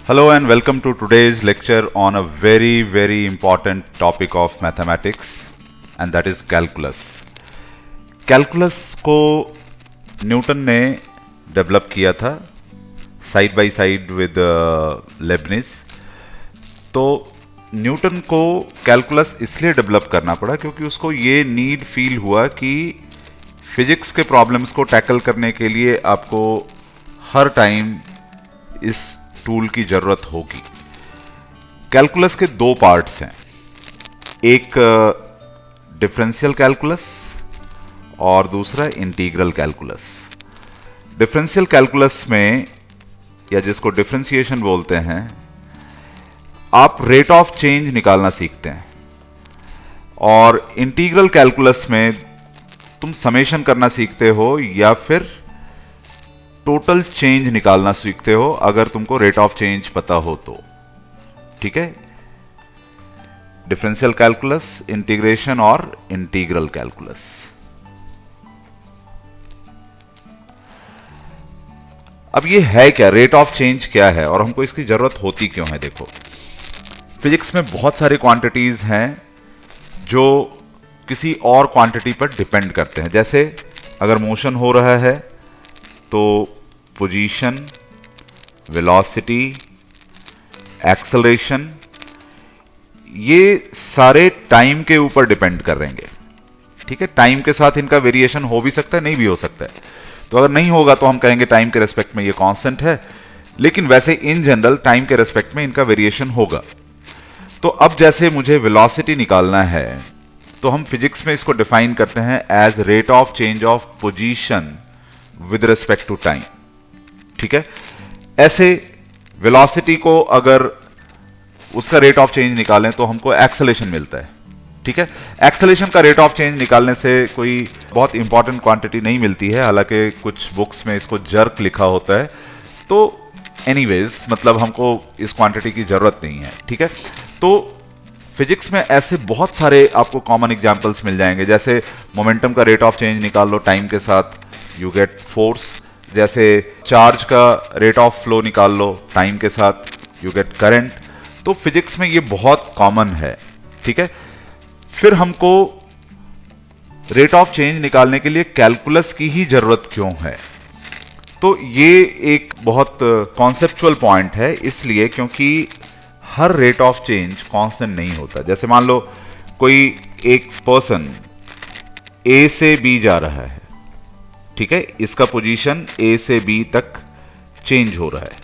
Hello and welcome to today's lecture on a very important topic of mathematics, and that is calculus. Calculus को Newton ने develop किया था side by side with Lebanese. तो Newton को calculus इसलिए develop करना पड़ा क्योंकि उसको ये नीड फील हुआ कि फिजिक्स के प्रॉब्लम्स को टैकल करने के लिए आपको हर टाइम इस टूल की जरूरत होगी। कैलकुलस के दो पार्ट्स हैं, एक डिफरेंशियल कैलकुलस और दूसरा इंटीग्रल कैलकुलस। डिफरेंशियल कैलकुलस में, या जिसको डिफरेंशिएशन बोलते हैं, आप रेट ऑफ चेंज निकालना सीखते हैं, और इंटीग्रल कैलकुलस में तुम समेशन करना सीखते हो या फिर टोटल चेंज निकालना सीखते हो, अगर तुमको रेट ऑफ चेंज पता हो तो। ठीक है, डिफरेंशियल कैलकुलस, इंटीग्रेशन और इंटीग्रल कैलकुलस। अब ये है क्या, रेट ऑफ चेंज क्या है और हमको इसकी जरूरत होती क्यों है? देखो, फिजिक्स में बहुत सारे क्वांटिटीज हैं जो किसी और क्वांटिटी पर डिपेंड करते हैं। जैसे अगर मोशन हो रहा है तो पोजीशन, वेलोसिटी, एक्सेलरेशन, ये सारे टाइम के ऊपर डिपेंड करेंगे। ठीक है, टाइम के साथ इनका वेरिएशन हो भी सकता है, नहीं भी हो सकता है। तो अगर नहीं होगा तो हम कहेंगे टाइम के रेस्पेक्ट में ये कांस्टेंट है, लेकिन वैसे इन जनरल टाइम के रेस्पेक्ट में इनका वेरिएशन होगा। तो अब जैसे मुझे वेलोसिटी निकालना है तो हम फिजिक्स में इसको डिफाइन करते हैं as rate of change of position with respect to time. ठीक है, ऐसे वेलोसिटी को अगर उसका रेट ऑफ चेंज निकालें तो हमको एक्सेलरेशन मिलता है। ठीक है, एक्सेलरेशन का रेट ऑफ चेंज निकालने से कोई बहुत इंपॉर्टेंट क्वांटिटी नहीं मिलती है, हालांकि कुछ बुक्स में इसको जर्क लिखा होता है। तो एनीवेज, मतलब हमको इस क्वांटिटी की जरूरत नहीं है। ठीक है, तो फिजिक्स में ऐसे बहुत सारे आपको कॉमन एग्जांपल्स मिल जाएंगे। जैसे मोमेंटम का रेट ऑफ चेंज निकाल लो टाइम के साथ, यू गेट फोर्स। जैसे चार्ज का रेट ऑफ फ्लो निकाल लो टाइम के साथ, यू गेट करंट। तो फिजिक्स में ये बहुत कॉमन है। ठीक है, फिर हमको रेट ऑफ चेंज निकालने के लिए कैलकुलस की ही जरूरत क्यों है? तो ये एक बहुत कॉन्सेप्चुअल पॉइंट है, इसलिए क्योंकि हर रेट ऑफ चेंज कांस्टेंट नहीं होता। जैसे मान लो कोई एक पर्सन ए से बी जा रहा है, ठीक है, इसका पोजीशन ए से बी तक चेंज हो रहा है,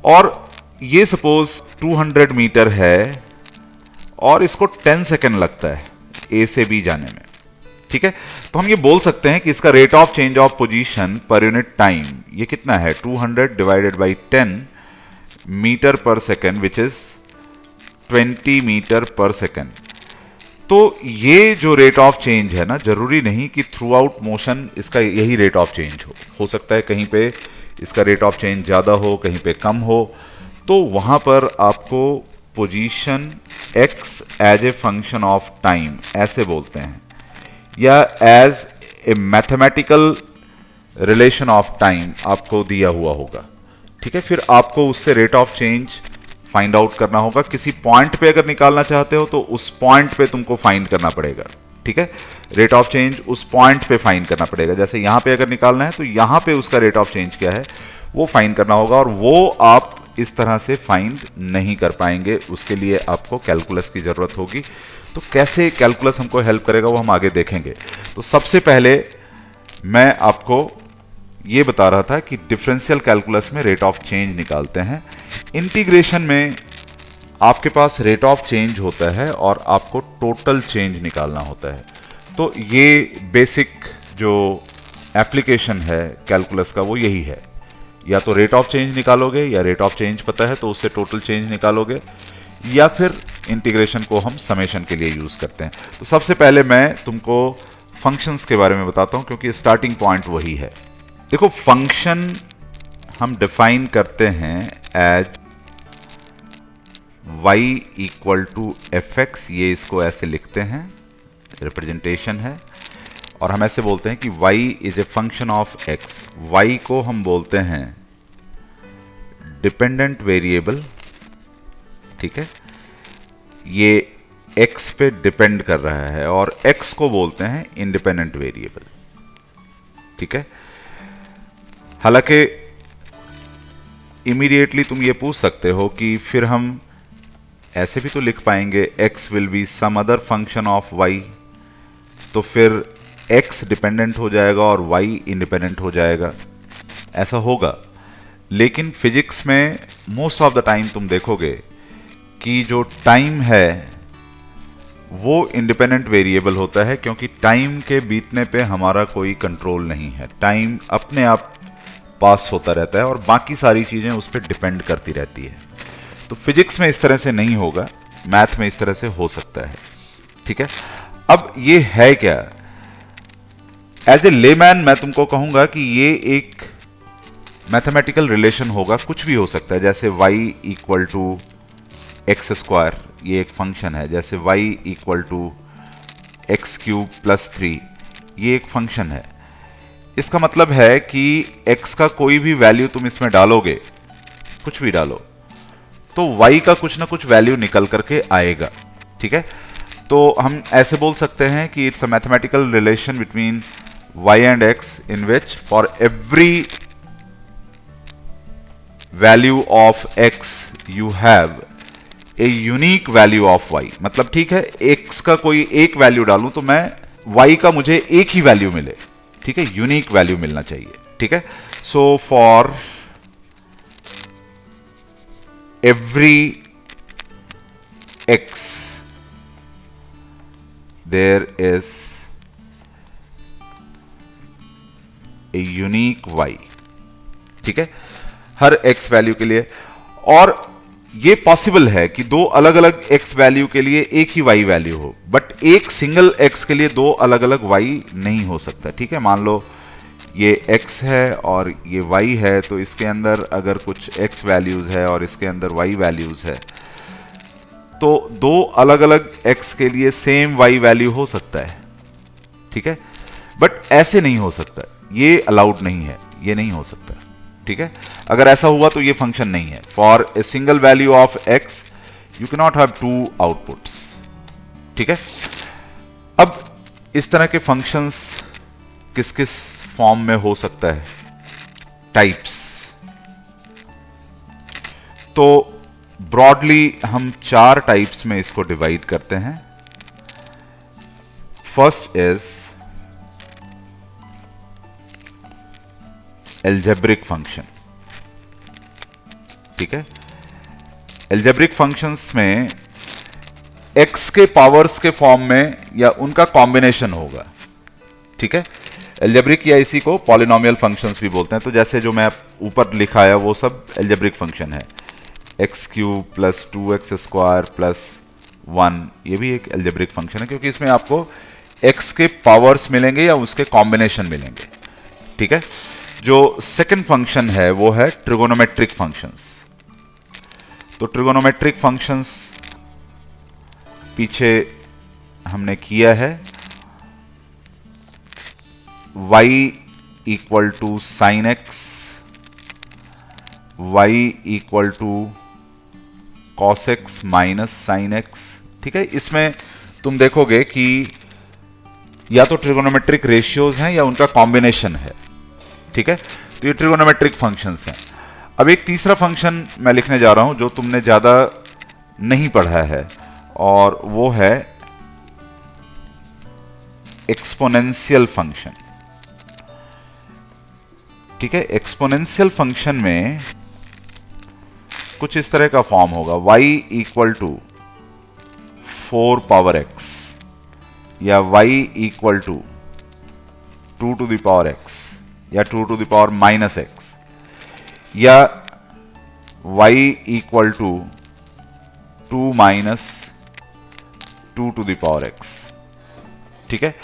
और ये सपोज 200 मीटर है और इसको 10 सेकेंड लगता है ए से बी जाने में। ठीक है, तो हम ये बोल सकते हैं कि इसका rate of change of position per unit time ये कितना है, 200 डिवाइडेड बाई 10 मीटर पर सेकेंड, विच इज 20 मीटर पर सेकेंड। तो ये जो रेट ऑफ चेंज है ना, जरूरी नहीं कि थ्रू आउट मोशन इसका यही रेट ऑफ चेंज हो सकता है कहीं पे इसका रेट ऑफ चेंज ज्यादा हो, कहीं पे कम हो। तो वहां पर आपको position X as a function of time ऐसे बोलते हैं, या as a mathematical relation of time आपको दिया हुआ होगा। ठीक है, फिर आपको उससे rate of change find out करना होगा। किसी पॉइंट पे अगर निकालना चाहते हो तो उस पॉइंट पे तुमको फाइंड करना पड़ेगा। ठीक है, रेट ऑफ चेंज उस पॉइंट पे फाइंड करना पड़ेगा। जैसे यहां पे अगर निकालना है तो यहां पे उसका रेट ऑफ चेंज क्या है वो फाइंड करना होगा, और वो आप इस तरह से फाइंड नहीं कर पाएंगे। उसके लिए आपको कैलकुलस की जरूरत होगी। तो कैसे कैलकुलस हमको हेल्प करेगा वो हम आगे देखेंगे। तो सबसे पहले मैं आपको ये बता रहा था कि डिफरेंशियल कैलकुलस में रेट ऑफ चेंज निकालते हैं, इंटीग्रेशन में आपके पास रेट ऑफ चेंज होता है और आपको टोटल चेंज निकालना होता है। तो ये बेसिक जो एप्लीकेशन है कैलकुलस का वो यही है, या तो रेट ऑफ चेंज निकालोगे, या रेट ऑफ चेंज पता है तो उससे टोटल चेंज निकालोगे, या फिर इंटीग्रेशन को हम समेशन के लिए यूज करते हैं। तो सबसे पहले मैं तुमको फंक्शंस के बारे में बताता हूं, क्योंकि स्टार्टिंग पॉइंट वही है। देखो, फंक्शन हम डिफाइन करते हैं as y equal to F X, ये इसको ऐसे लिखते हैं, रिप्रेजेंटेशन है। और हम ऐसे बोलते हैं कि y is a function of x। y को हम बोलते हैं डिपेंडेंट वेरिएबल, ठीक है, ये x पे डिपेंड कर रहा है और x को बोलते हैं इंडिपेंडेंट वेरिएबल, ठीक है। हालांकि इमीडिएटली तुम ये पूछ सकते हो कि फिर हम ऐसे भी तो लिख पाएंगे x will be some other function of y, तो फिर x डिपेंडेंट हो जाएगा और y इंडिपेंडेंट हो जाएगा, ऐसा होगा। लेकिन फिजिक्स में मोस्ट ऑफ द टाइम तुम देखोगे कि जो टाइम है वो इंडिपेंडेंट वेरिएबल होता है, क्योंकि टाइम के बीतने पे हमारा कोई कंट्रोल नहीं है। टाइम अपने आप पास होता रहता है और बाकी सारी चीजें उस पर डिपेंड करती रहती है। तो फिजिक्स में इस तरह से नहीं होगा, मैथ में इस तरह से हो सकता है, ठीक है। अब ये है क्या, एज ए लेमैन मैं तुमको कहूंगा कि ये एक मैथमेटिकल रिलेशन होगा, कुछ भी हो सकता है। जैसे y equal to x square, ये एक फंक्शन है। जैसे y equal to X cube plus 3, ये एक फंक्शन है। इसका मतलब है कि x का कोई भी वैल्यू तुम इसमें डालोगे, कुछ भी डालो, तो y का कुछ ना कुछ वैल्यू निकल करके आएगा, ठीक है। तो हम ऐसे बोल सकते हैं कि it's a mathematical relation between y and x in which for every value of x you have a unique value of y। मतलब ठीक है, x का कोई एक वैल्यू डालूं तो मैं y का मुझे एक ही वैल्यू मिले, ठीक है, यूनिक वैल्यू मिलना चाहिए, ठीक है। So for every x there is a unique y, ठीक है, हर x वैल्यू के लिए। और ये पॉसिबल है कि दो अलग अलग x वैल्यू के लिए एक ही y वैल्यू हो, बट एक सिंगल x के लिए दो अलग अलग y नहीं हो सकता, ठीक है। मान लो ये x है और ये y है, तो इसके अंदर अगर कुछ x वैल्यूज है और इसके अंदर y वैल्यूज है, तो दो अलग अलग x के लिए सेम y वैल्यू हो सकता है, ठीक है, बट ऐसे नहीं हो सकता, ये अलाउड नहीं है, ये नहीं हो सकता, ठीक है। अगर ऐसा हुआ तो ये फंक्शन नहीं है। For a single value of x you can not have two outputs, ठीक है। अब इस तरह के फंक्शंस किस किस फॉर्म में हो सकता है, टाइप्स, तो ब्रॉडली हम 4 टाइप्स में इसको डिवाइड करते हैं। फर्स्ट इज एल्जेब्रिक फंक्शन, ठीक है। एल्जेब्रिक फंक्शंस में x के पावर्स के फॉर्म में या उनका कॉम्बिनेशन होगा, ठीक है। एल्जेब्रिक या इसी को पॉलिनोमियल फंक्शंस भी बोलते हैं। तो जैसे जो मैं ऊपर लिखा है वो सब एल्जेब्रिक फंक्शन है। X cube plus 2x square plus 1, ये भी एक एल्जेब्रिक फंक्शन है, क्योंकि इसमें आपको x के पावर्स मिलेंगे या उसके कॉम्बिनेशन मिलेंगे, ठीक है। जो सेकंड फंक्शन है वो है ट्रिगोनोमेट्रिक फंक्शंस। तो ट्रिगोनोमेट्रिक फंक्शंस पीछे हमने किया है, y equal to sine X, y equal to cos X minus sine X, ठीक है। इसमें तुम देखोगे कि या तो ट्रिगोनोमेट्रिक रेशियोज हैं या उनका कॉम्बिनेशन है, ठीक है। तो ये ट्रिगोनोमेट्रिक फंक्शंस हैं। अब एक तीसरा फंक्शन मैं लिखने जा रहा हूं जो तुमने ज्यादा नहीं पढ़ा है, और वो है एक्सपोनेंशियल फंक्शन, ठीक है। एक्सपोनेंशियल फंक्शन में कुछ इस तरह का फॉर्म होगा, y equal to 4 power x, या y equal to 2 to the power x, या 2 to the power minus x, या y equal to 2 minus 2 to the power x, ठीक है।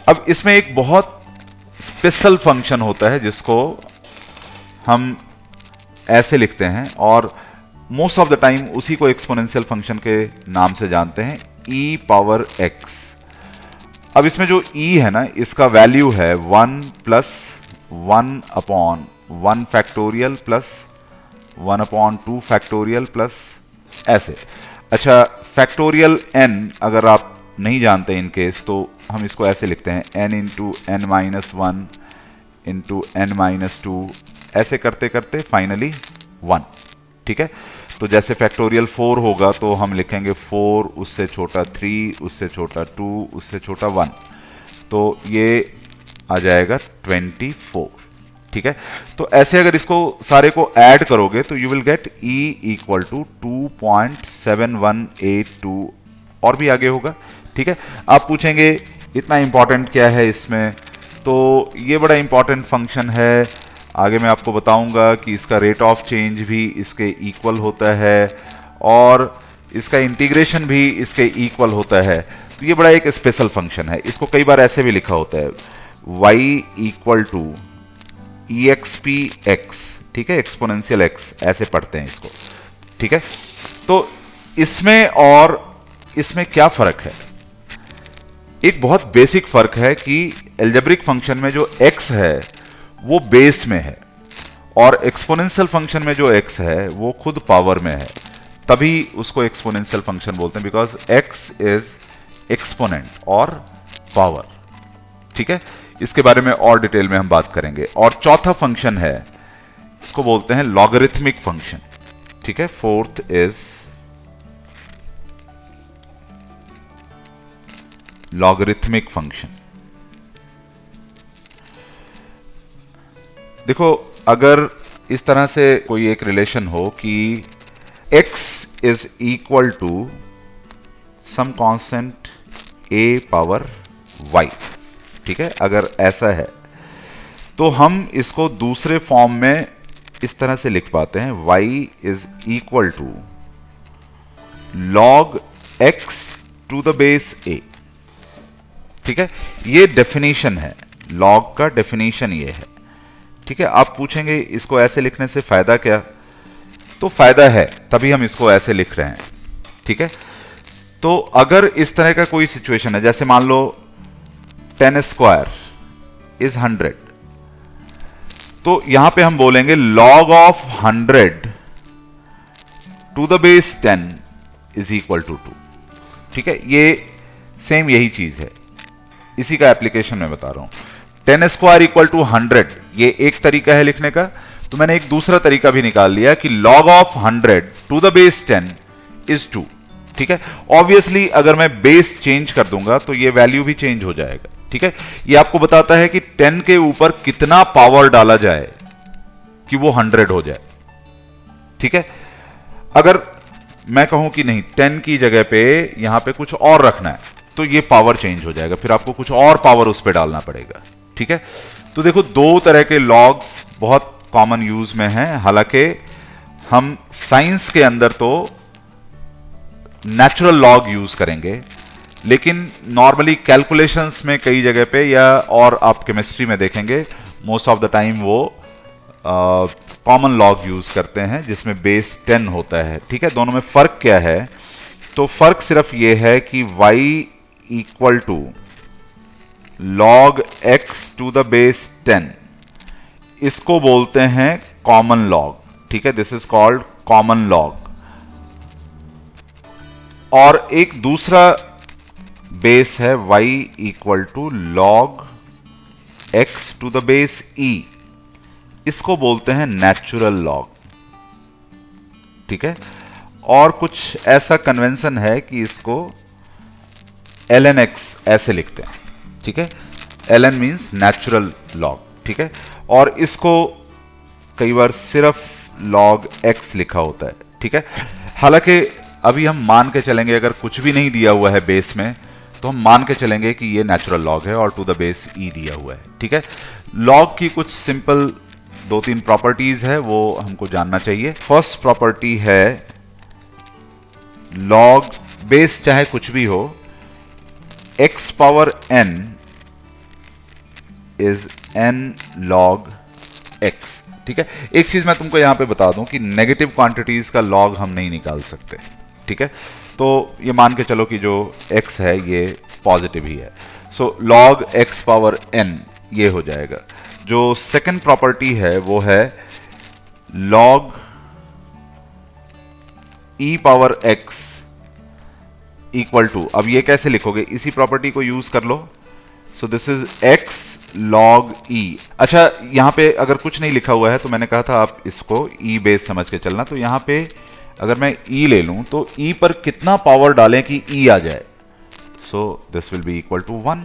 अब इसमें एक बहुत स्पेशल फंक्शन होता है जिसको हम ऐसे लिखते हैं, और मोस्ट ऑफ द टाइम उसी को एक्सपोनेंशियल फंक्शन के नाम से जानते हैं, e पावर x। अब इसमें जो e है ना, इसका वैल्यू है 1 plus 1 upon 1 factorial plus 1/2 factorial plus ऐसे। अच्छा, फैक्टोरियल n अगर आप नहीं जानते इन केस, तो हम इसको ऐसे लिखते हैं n into n minus 1 into n minus 2, ऐसे करते करते फाइनली 1। ठीक है, तो जैसे फैक्टोरियल 4 होगा तो हम लिखेंगे 4, उससे छोटा 3, उससे छोटा 2, उससे छोटा 1, तो ये आ जाएगा 24। ठीक है, तो ऐसे अगर इसको सारे को ऐड करोगे तो you will get E equal to 2.7182 और भी आगे होगा। ठीक है, आप पूछेंगे इतना इंपॉर्टेंट क्या है इसमें, तो ये बड़ा इंपॉर्टेंट फंक्शन है। आगे मैं आपको बताऊंगा कि इसका रेट ऑफ चेंज भी इसके इक्वल होता है और इसका इंटीग्रेशन भी इसके इक्वल होता है। तो ये बड़ा एक स्पेशल फंक्शन है। इसको कई बार ऐसे भी लिखा होता है y इक्वल टू EXP(x), ठीक है, एक्सपोनेंशियल x, ऐसे पढ़ते हैं इसको। ठीक है, तो इसमें और इसमें क्या फर्क है? एक बहुत बेसिक फर्क है कि एल्जेब्रिक फंक्शन में जो x है वो बेस में है और एक्सपोनेंशियल फंक्शन में जो x है वो खुद पावर में है, तभी उसको एक्सपोनेंशियल फंक्शन बोलते हैं, बिकॉज x इज एक्सपोनेंट और पावर। ठीक है, इसके बारे में और डिटेल में हम बात करेंगे। और चौथा फंक्शन है, इसको बोलते हैं लॉगरिथमिक फंक्शन। ठीक है, फोर्थ इज लॉगरिथमिक फंक्शन। देखो, अगर इस तरह से कोई एक रिलेशन हो कि x is equal to some constant a power y, ठीक है, अगर ऐसा है तो हम इसको दूसरे फॉर्म में इस तरह से लिख पाते हैं y is equal to log x to the base a। ठीक है, ये डेफिनेशन है, log का डेफिनेशन ये है। ठीक है, आप पूछेंगे इसको ऐसे लिखने से फायदा क्या? तो फायदा है, तभी हम इसको ऐसे लिख रहे हैं। ठीक है, तो अगर इस तरह का कोई सिचुएशन है, जैसे मान लो 10 स्क्वायर इज 100, तो यहां पे हम बोलेंगे log of 100 to the base 10 is equal to 2। ठीक है, ये सेम यही चीज है, इसी का एप्लीकेशन मैं बता रहा हूं। 10 स्क्वायर इक्वल टू 100, ये एक तरीका है लिखने का। तो मैंने एक दूसरा तरीका भी निकाल लिया कि log of 100 to the base 10 is 2। ठीक है, ऑब्वियसली अगर मैं बेस चेंज कर दूंगा तो ये वैल्यू भी चेंज हो जाएगा। ठीक है, ये आपको बताता है कि 10 के ऊपर कितना पावर डाला जाए कि वो 100 हो जाए। ठीक है, अगर मैं कहूं कि नहीं 10 की जगह पे यहां पे कुछ और रखना है, तो ये पावर चेंज हो जाएगा, फिर आपको कुछ और पावर उस पर डालना पड़ेगा। ठीक है, तो देखो, दो तरह के लॉग्स बहुत कॉमन यूज में हैं। हालांकि हम साइंस के अंदर तो नेचुरल लॉग यूज करेंगे, लेकिन नॉर्मली कैलकुलेशंस में कई जगह पे, या और आप केमिस्ट्री में देखेंगे मोस्ट ऑफ द टाइम वो कॉमन लॉग यूज करते हैं जिसमें बेस 10 होता है। ठीक है, दोनों में फर्क क्या है? तो फर्क सिर्फ ये है कि y equal to log x to the base 10, इसको बोलते हैं कॉमन लॉग। ठीक है, this is called common log. और एक दूसरा बेस है y equal to log x to the base e, इसको बोलते हैं नेचुरल लॉग। ठीक है, और कुछ ऐसा कन्वेंशन है कि इसको ln x ऐसे लिखते हैं। ठीक है, ln मीन्स नेचुरल लॉग। ठीक है, और इसको कई बार सिर्फ log x लिखा होता है। ठीक है, हालांकि अभी हम मान के चलेंगे, अगर कुछ भी नहीं दिया हुआ है बेस में, तो हम मान के चलेंगे कि ये नेचुरल लॉग है और टू द बेस e दिया हुआ है। ठीक है, लॉग की कुछ सिंपल 2-3 प्रॉपर्टीज है, वो हमको जानना चाहिए। फर्स्ट प्रॉपर्टी है लॉग बेस चाहे कुछ भी हो, x power n is n log x। ठीक है, एक चीज मैं तुमको यहां पे बता दूं कि नेगेटिव क्वांटिटीज का लॉग हम नहीं निकाल सकते। ठीक है, तो ये मान के चलो कि जो x है ये पॉजिटिव ही है, सो log x पावर n ये हो जाएगा। जो सेकंड प्रॉपर्टी है वो है log e power x equal to, अब ये कैसे लिखोगे, इसी प्रॉपर्टी को यूज कर लो। So this is x log e। अच्छा, यहां पे अगर कुछ नहीं लिखा हुआ है तो मैंने कहा था आप इसको e बेस समझ के चलना। तो यहां पे अगर मैं e ले लूं तो e पर कितना पावर डालें कि e आ जाए। So this will be equal to 1,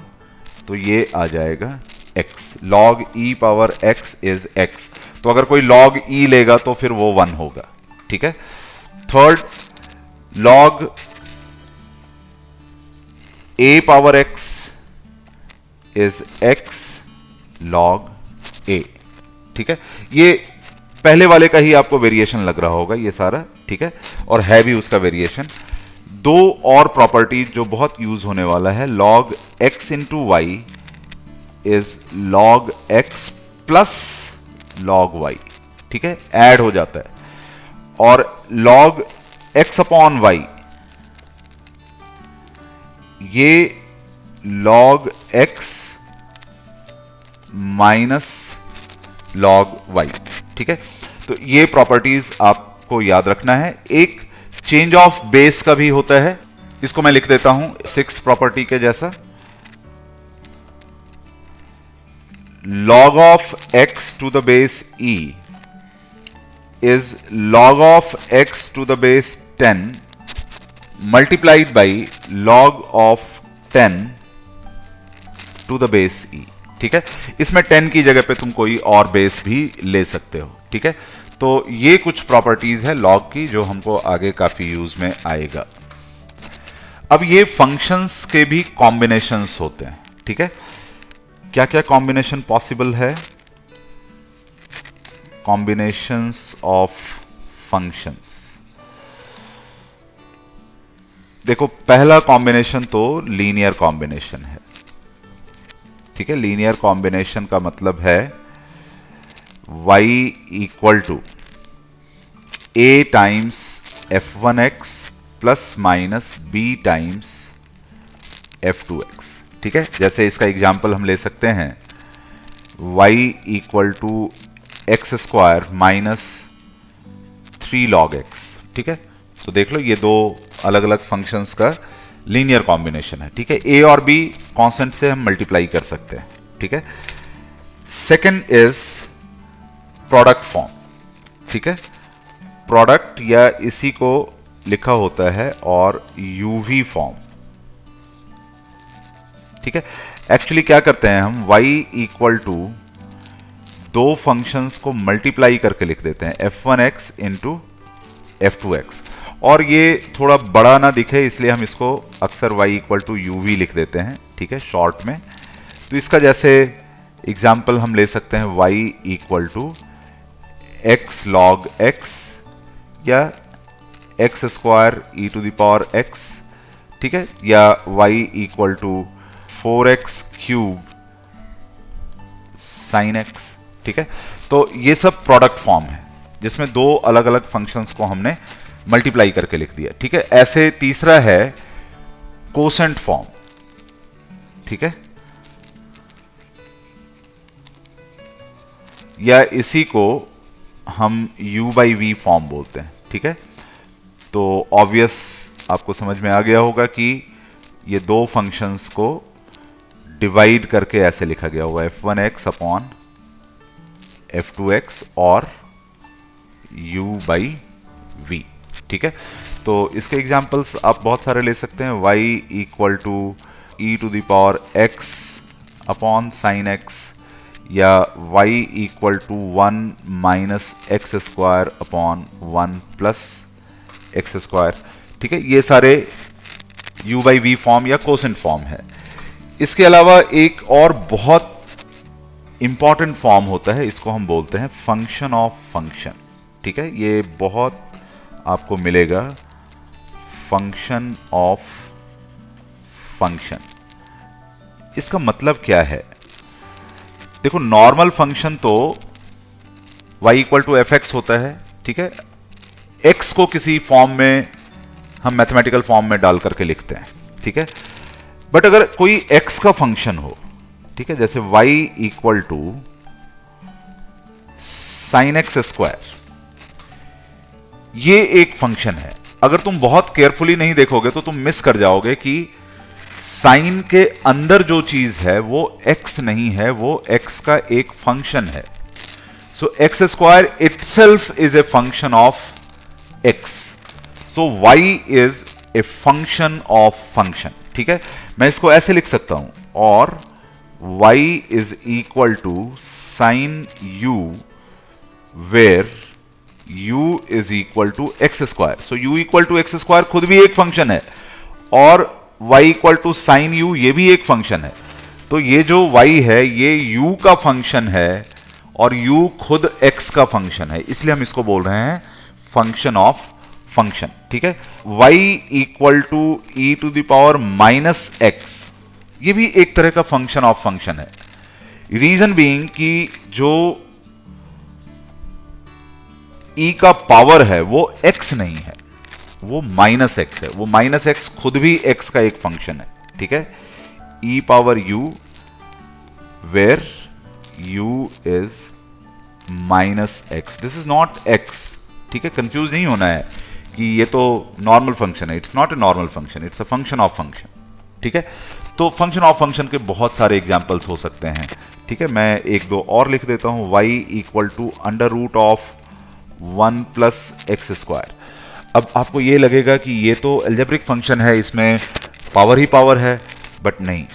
तो ये आ जाएगा x log e power x is x। तो अगर कोई log e लेगा तो फिर वो 1 होगा, ठीक है। Third, log a power x is x log a, ठीक है। ये पहले वाले का ही आपको वेरिएशन लग रहा होगा ये सारा, ठीक है, और है भी उसका वेरिएशन। दो और प्रॉपर्टी जो बहुत यूज होने वाला है, log x into y is log x plus log y, ठीक है, ऐड हो जाता है। और log x अपॉन y, ये log x minus log y, ठीक है। तो ये प्रॉपर्टीज आपको याद रखना है। एक चेंज ऑफ बेस का भी होता है, इसको मैं लिख देता हूं 6 प्रॉपर्टी के जैसा। log of x to the base e is log of x to the base 10 multiplied by log of 10 to the base e, ठीक है। इसमें 10 की जगह पे तुम कोई और बेस भी ले सकते हो, ठीक है। तो ये कुछ प्रॉपर्टीज है लॉग की जो हमको आगे काफी यूज में आएगा। अब ये फंक्शंस के भी कॉम्बिनेशंस होते हैं, ठीक है। क्या क्या कॉम्बिनेशन पॉसिबल है? Combinations of functions. देखो, पहला कॉम्बिनेशन तो लीनियर कॉम्बिनेशन है, ठीक है। लीनियर कॉम्बिनेशन का मतलब है y equal to a times f1x plus minus b times f2x, ठीक है। जैसे इसका एग्जाम्पल हम ले सकते हैं y equal to x square minus 3 log x, ठीक है। तो देख लो, ये दो अलग अलग फंक्शंस का लीनियर कॉम्बिनेशन है, ठीक है। a और b कांस्टेंट से हम मल्टीप्लाई कर सकते हैं, ठीक है। सेकंड इज प्रोडक्ट फॉर्म, ठीक है। प्रोडक्ट या इसी को लिखा होता है और यूवी फॉर्म, ठीक है। एक्चुअली क्या करते हैं हम, y इक्वल टू दो फंक्शंस को मल्टीप्लाई करके लिख देते हैं, f1x इंटू f2x। और ये थोड़ा बड़ा ना दिखे इसलिए हम इसको अक्सर y इक्वल टू यूवी लिख देते हैं, ठीक है, शॉर्ट में। तो इसका जैसे एग्जाम्पल हम ले सकते हैं y equal to x log x या x square e to the power x, ठीक है, या y equal to 4x cube sine x, ठीक है। तो ये सब प्रोडक्ट फॉर्म है जिसमें दो अलग अलग फंक्शंस को हमने मल्टीप्लाई करके लिख दिया, ठीक है। ऐसे तीसरा है कोसेंट फॉर्म, ठीक है, या इसी को हम u बाई वी फॉर्म बोलते हैं, ठीक है। तो ऑब्वियस आपको समझ में आ गया होगा कि ये दो फंक्शंस को डिवाइड करके ऐसे लिखा गया हुआ है, f1x अपॉन f2x और u बाई v, ठीक है। तो इसके एग्जाम्पल्स आप बहुत सारे ले सकते हैं, y equal to e to the power x upon sine x, या y equal to 1 minus x square upon 1 plus x square, ठीक है। ये सारे u बाई वी फॉर्म या कोसेंट फॉर्म है। इसके अलावा एक और बहुत इंपॉर्टेंट फॉर्म होता है, इसको हम बोलते हैं फंक्शन ऑफ फंक्शन, ठीक है। ये बहुत आपको मिलेगा, फंक्शन ऑफ फंक्शन। इसका मतलब क्या है? देखो, नॉर्मल फंक्शन तो y equal to F x होता है, ठीक है। x को किसी फॉर्म में हम मैथमेटिकल फॉर्म में डाल करके लिखते हैं, ठीक है। बट अगर कोई x का फंक्शन हो, ठीक है, जैसे y equal to sine x square, ये एक फंक्शन है, अगर तुम बहुत केयरफुली नहीं देखोगे तो तुम मिस कर जाओगे कि साइन के अंदर जो चीज है वो x नहीं है, वो x का एक फंक्शन है। So x square itself is a function of x, so y is a function of function. ठीक है, मैं इसको ऐसे लिख सकता हूं, और y is equal to sine u where u is equal to x square. So u equal to x square खुद भी एक फंक्शन है, और y equal to sine u ये भी एक फंक्शन है। तो ये जो y है ये u का फंक्शन है, और u खुद x का फंक्शन है, इसलिए हम इसको बोल रहे हैं फंक्शन ऑफ फंक्शन। ठीक है, y equal to e to the power minus x ये भी एक तरह का फंक्शन ऑफ फंक्शन है। रीजन बीइंग कि जो e का पावर है वो x नहीं है, वो माइनस x है। वो माइनस x खुद भी x का एक फंक्शन है। ठीक है, e power u where u is minus x, this is not x। ठीक है, कंफ्यूज नहीं होना है कि ये तो नॉर्मल फंक्शन है, it's not a normal function, it's a function of function. ठीक है, तो फंक्शन ऑफ फंक्शन के बहुत सारे एग्जांपल्स हो सकते हैं। ठीक है, मैं एक दो और लिख देता हूं, y equal to under root of 1 plus x square. अब आपको ये लगेगा कि ये तो एल्जेब्रिक फंक्शन है, इसमें पावर ही पावर है, बट नहीं।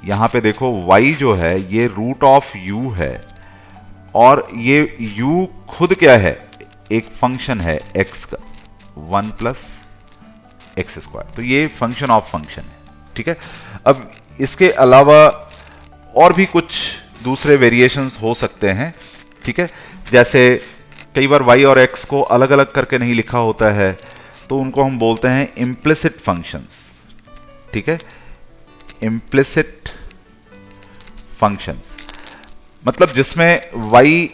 यहां पे देखो y जो है ये रूट ऑफ u है, और ये u खुद क्या है, एक फंक्शन है x का, 1 प्लस एक्स स्क्वायर। तो ये फंक्शन ऑफ फंक्शन है। ठीक है, अब इसके अलावा और भी कुछ दूसरे वेरिएशंस हो सकते हैं। ठीक है, जैसे कई बार y और x को अलग अलग करके नहीं लिखा होता है, तो उनको हम बोलते हैं इम्प्लिसिट फंक्शंस। ठीक है, इम्प्लिसिट फंक्शंस मतलब जिसमें y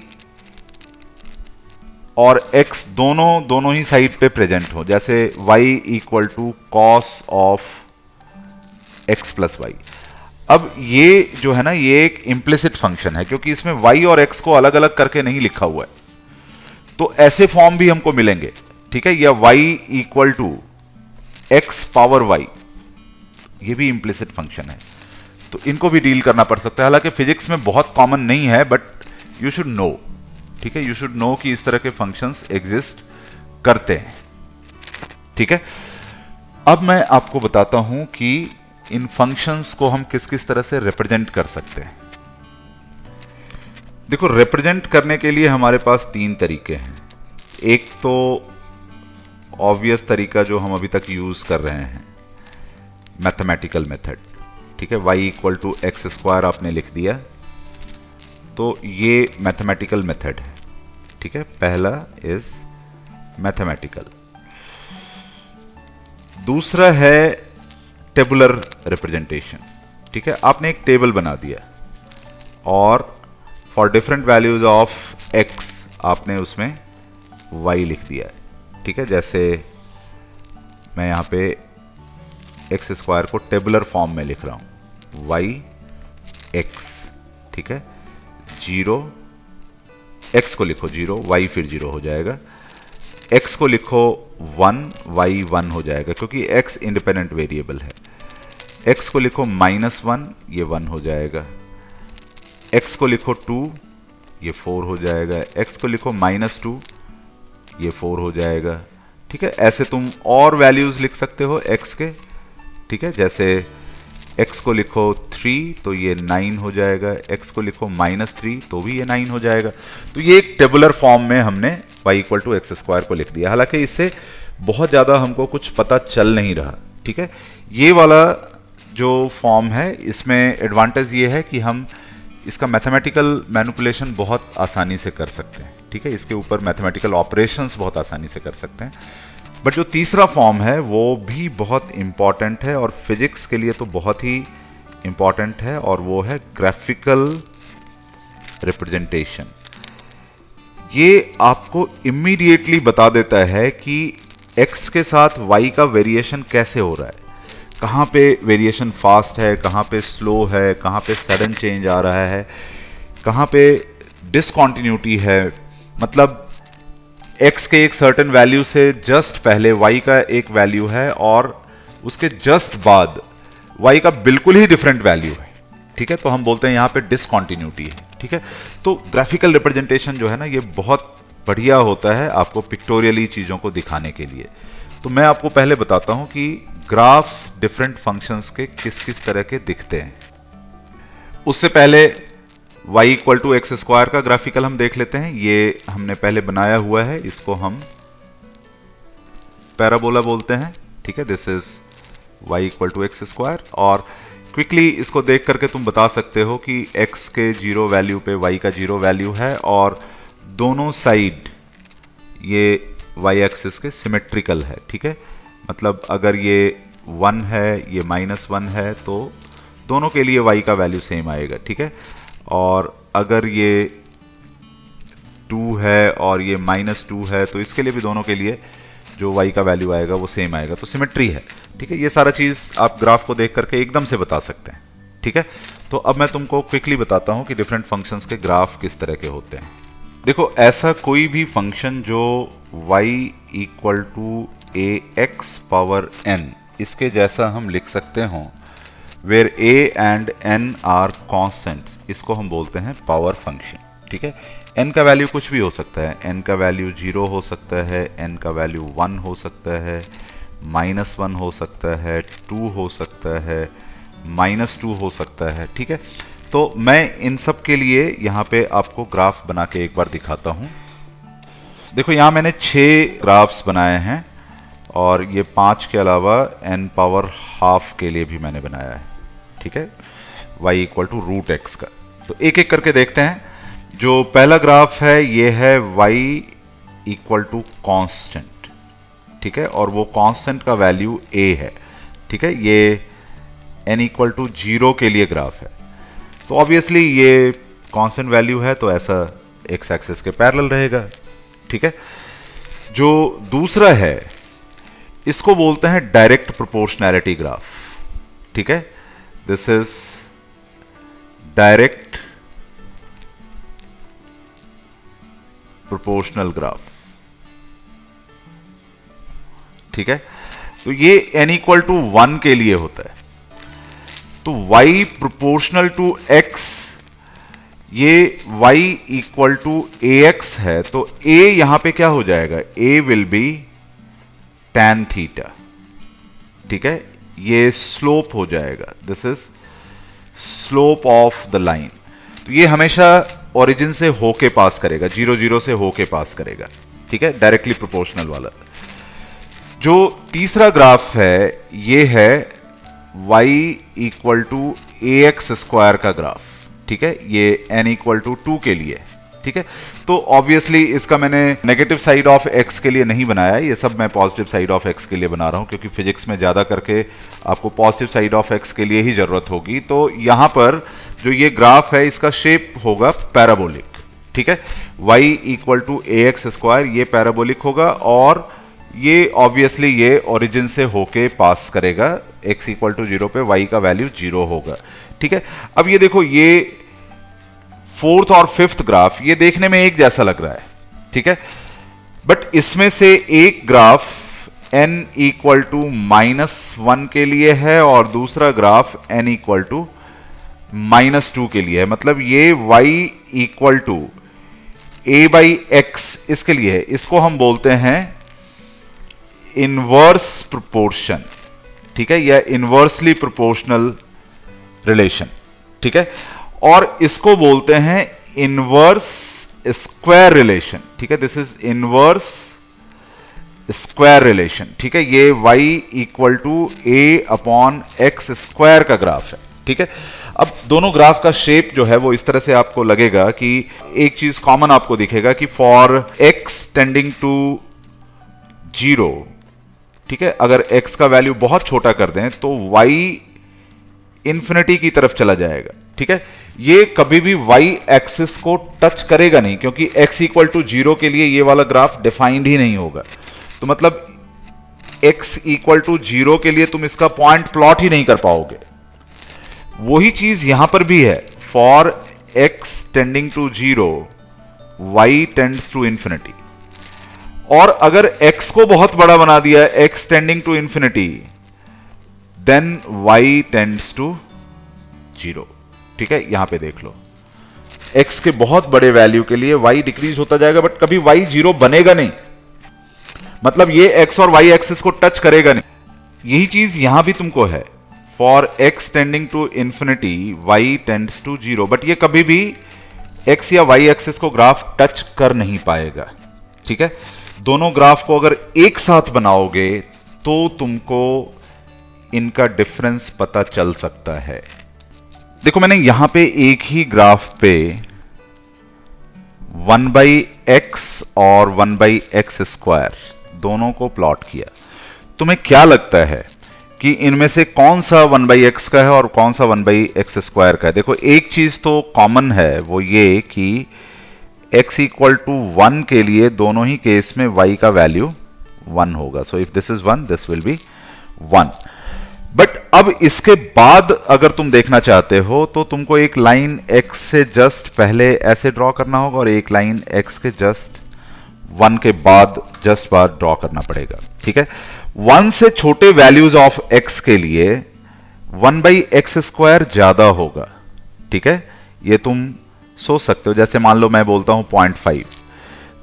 और x दोनों ही साइड पे प्रेजेंट हो, जैसे y equal to cos of x plus y. अब ये जो है ना, ये एक इम्प्लिसिट फंक्शन है, क्योंकि इसमें y और x को अलग अलग करके नहीं लिखा हुआ है। तो ऐसे फॉर्म भी हमको मिलेंगे। ठीक है, या y equal to x power y, ये भी इम्प्लिसिट फंक्शन है। तो इनको भी डील करना पड़ सकता है, हालांकि फिजिक्स में बहुत कॉमन नहीं है, बट यू शुड नो। ठीक है, यू शुड नो कि इस तरह के फंक्शंस एग्जिस्ट करते हैं। ठीक है, अब मैं आपको बताता हूं कि इन फंक्शंस को हम किस किस तरह से रिप्रेजेंट कर सकते हैं। देखो, रिप्रेजेंट करने के लिए हमारे पास 3 तरीके हैं। एक तो ऑब्वियस तरीका जो हम अभी तक यूज कर रहे हैं, मैथमेटिकल मेथड। ठीक है, y equal to x square आपने लिख दिया, तो ये मैथमेटिकल मेथड है। ठीक है, पहला इज मैथमेटिकल। दूसरा है टेबुलर रिप्रेजेंटेशन। ठीक है, आपने एक टेबल बना दिया, और for different values of x आपने उसमें y लिख दिया है। ठीक है, जैसे मैं यहां पे एक्स स्क्वायर को टेबुलर फॉर्म में लिख रहा हूं, y x। ठीक है, 0 x को लिखो 0, y फिर 0 हो जाएगा। x को लिखो 1, y 1 हो जाएगा, क्योंकि x इंडिपेंडेंट वेरिएबल है। x को लिखो -1, ये 1 हो जाएगा। x को लिखो 2, ये 4 हो जाएगा। x को लिखो -2, ये 4 हो जाएगा। ठीक है, ऐसे तुम और वैल्यूज लिख सकते हो x के। ठीक है, जैसे x को लिखो 3 तो ये 9 हो जाएगा, x को लिखो -3 तो भी ये 9 हो जाएगा। तो ये एक टेबुलर फॉर्म में हमने y equal to x square को लिख दिया, हालांकि इससे बहुत ज़्यादा हमको कुछ पता चल नहीं रहा। ठीक है, ये वाला जो फॉर्म है इसमें एडवांटेज ये है कि हम इसका मैथमेटिकल मैनिपुलेशन बहुत आसानी से कर सकते हैं। ठीक है, इसके ऊपर मैथमेटिकल ऑपरेशंस बहुत आसानी से कर सकते हैं। बट जो तीसरा फॉर्म है वो भी बहुत इंपॉर्टेंट है, और फिजिक्स के लिए तो बहुत ही इंपॉर्टेंट है, और वो है ग्राफिकल रिप्रेजेंटेशन। ये आपको इमीडिएटली बता देता है कि x के साथ y का वेरिएशन कैसे हो रहा है, कहाँ पे वेरिएशन फास्ट है, कहाँ पे स्लो है, कहाँ पे सडन चेंज आ रहा है, कहाँ पे डिसकॉन्टिन्यूटी है। मतलब x के एक सर्टेन वैल्यू से जस्ट पहले y का एक वैल्यू है और उसके जस्ट बाद y का बिल्कुल ही डिफरेंट वैल्यू है, ठीक है, तो हम बोलते हैं यहां पे डिसकंटिन्यूटी है, ठीक है। तो ग्राफिकल रिप्रेजेंटेशन जो है ना, ये बहुत बढ़िया होता है आपको पिक्टोरियली चीजों को दिखाने के लिए। तो मैं आपको पहले बताता हूं कि ग्राफ्स डिफरेंट फंक्शंस के किस किस तरह के दिखते हैं। उससे पहले y equal to x square का ग्राफिकल हम देख लेते हैं। ये हमने पहले बनाया हुआ है, इसको हम पैराबोला बोलते हैं, ठीक है। This is y equal to x square. और क्विकली इसको देख करके तुम बता सकते हो कि x के 0 वैल्यू पे y का 0 वैल्यू है और दोनों साइड ये y एक्सिस के सिमेट्रिकल है, ठीक है। मतलब अगर ये 1 है, ये -1 है, तो दोनों के लिए y का वैल्यू सेम आएगा, ठीक है। और अगर ये 2 है और ये -2 है, तो इसके लिए भी दोनों के लिए जो y का वैल्यू आएगा वो सेम आएगा, तो सिमेट्री है, ठीक है। ये सारा चीज आप ग्राफ को देख करके एकदम से बता सकते हैं, ठीक है। तो अब मैं तुमको क्विकली बताता हूं कि डिफरेंट फंक्शंस के ग्राफ किस तरह के होते हैं। देखो, ऐसा कोई भी फंक्शन जो y equal to ax power n, इसके जैसा हम लिख सकते हो, where a and n are constants, इसको हम बोलते हैं पावर फंक्शन, ठीक है। n का वैल्यू कुछ भी हो सकता है, n का वैल्यू 0 हो सकता है, n का वैल्यू 1 हो सकता है, -1 हो सकता है, 2 हो सकता है, -2 हो सकता है, ठीक है। तो मैं इन सब के लिए यहाँ पे आपको ग्राफ बना के एक बार दिखाता हूँ। देखो, यहाँ मैंने 6 ग्राफ्स बनाए हैं और ये 5 के अलावा n पावर हाफ के लिए भी मैंने बनाया है, ठीक है, y equal to root x का। तो एक एक करके देखते हैं। जो पहला ग्राफ है ये है y इक्वल टू कॉन्स्टेंट, ठीक है, और वो कॉन्स्टेंट का वैल्यू a है, ठीक है। ये n इक्वल टू 0 के लिए ग्राफ है, तो ऑब्वियसली ये कांस्टेंट वैल्यू है, तो ऐसा एक्स एक्सिस के पैरेलल रहेगा, ठीक है। जो दूसरा है इसको बोलते हैं डायरेक्ट प्रोपोर्शनैलिटी ग्राफ, ठीक है। This is direct proportional graph, ठीक है। तो ये n इक्वल टू 1 के लिए होता है। तो y प्रोपोर्शनल टू x, ये y इक्वल टू ax है, तो a यहां पे क्या हो जाएगा, a will be tan theta, ठीक है। ये स्लोप हो जाएगा, this is slope of the line. तो ये हमेशा ओरिजिन से होके पास करेगा, 0 0 से होके पास करेगा, ठीक है, डायरेक्टली प्रोपोर्शनल वाला। जो तीसरा ग्राफ है ये है y equal to ax square का ग्राफ, ठीक है। ये n इक्वल टू 2 के लिए, ठीक है। तो ऑब्वियसली इसका मैंने नेगेटिव साइड ऑफ x के लिए नहीं बनाया, ये सब मैं पॉजिटिव साइड ऑफ x के लिए बना रहा हूं, क्योंकि फिजिक्स में ज्यादा करके आपको पॉजिटिव साइड ऑफ x के लिए ही जरूरत होगी। तो यहां पर जो ये ग्राफ है इसका शेप होगा पैराबोलिक, ठीक है। y equal to ax square, ये पैराबोलिक होगा और ये ऑब्वियसली ये ओरिजिन से होके पास करेगा, x इक्वल टू 0 पे y का वैल्यू 0 होगा, ठीक है। अब ये देखो, ये 4th और 5th ग्राफ ये देखने में एक जैसा लग रहा है, ठीक है, बट इसमें से एक ग्राफ n इक्वल टू -1 के लिए है और दूसरा ग्राफ n इक्वल टू -2 के लिए है। मतलब ये y equal to a by x इसके लिए है, इसको हम बोलते हैं इनवर्स प्रोपोर्शन, ठीक है, या इनवर्सली प्रोपोर्शनल रिलेशन, ठीक है। और इसको बोलते हैं इनवर्स स्क्वायर रिलेशन, ठीक है। This is inverse square relation, ठीक है। ये y equal to a upon x square का ग्राफ है, ठीक है। अब दोनों ग्राफ का शेप जो है वो इस तरह से आपको लगेगा कि एक चीज कॉमन आपको दिखेगा कि फॉर x टेंडिंग टू 0, ठीक है, अगर x का वैल्यू बहुत छोटा कर दें तो y इंफिनिटी की तरफ चला जाएगा, ठीक है। ये कभी भी y एक्सिस को टच करेगा नहीं, क्योंकि x इक्वल टू 0 के लिए ये वाला ग्राफ डिफाइंड ही नहीं होगा। तो मतलब x इक्वल टू 0 के लिए तुम इसका पॉइंट प्लॉट ही नहीं कर पाओगे। वही चीज यहां पर भी है, for x tending to 0 y tends to infinity. और अगर x को बहुत बड़ा बना दिया, x tending to infinity, then y tends to 0। ठीक है, यहां पे देख लो, x के बहुत बड़े वैल्यू के लिए y डिक्रीज होता जाएगा, बट कभी y 0 बनेगा नहीं, मतलब ये x और y एक्सिस को टच करेगा नहीं। यही चीज यहां भी तुमको है, for x tending to infinity y tends to 0, but ये कभी भी x या y एक्सिस को ग्राफ टच कर नहीं पाएगा। ठीक है, दोनों ग्राफ को अगर एक साथ बनाओगे तो तुमको इनका डिफरेंस पता चल सकता है। देखो, मैंने यहां पे एक ही ग्राफ पे 1/x और 1/x² दोनों को प्लॉट किया। तुम्हें क्या लगता है कि इनमें से कौन सा 1/x का है और कौन सा 1/x² का है? देखो, एक चीज तो कॉमन है, वो ये कि x = 1 के लिए दोनों ही केस में y का वैल्यू 1 होगा। So if this is 1, this will B 1। But अब इसके बाद अगर तुम देखना चाहते हो तो तुमको एक लाइन x से जस्ट पहले ऐसे ड्रॉ करना होगा और एक लाइन x के जस्ट 1 के बाद जस्ट बाद ड्रॉ करना पड़ेगा। ठीक है, 1 से छोटे वैल्यूज ऑफ x के लिए 1/x² ज्यादा होगा। ठीक है, ये तुम सोच सकते हो। जैसे मान लो मैं बोलता हूं 0.5,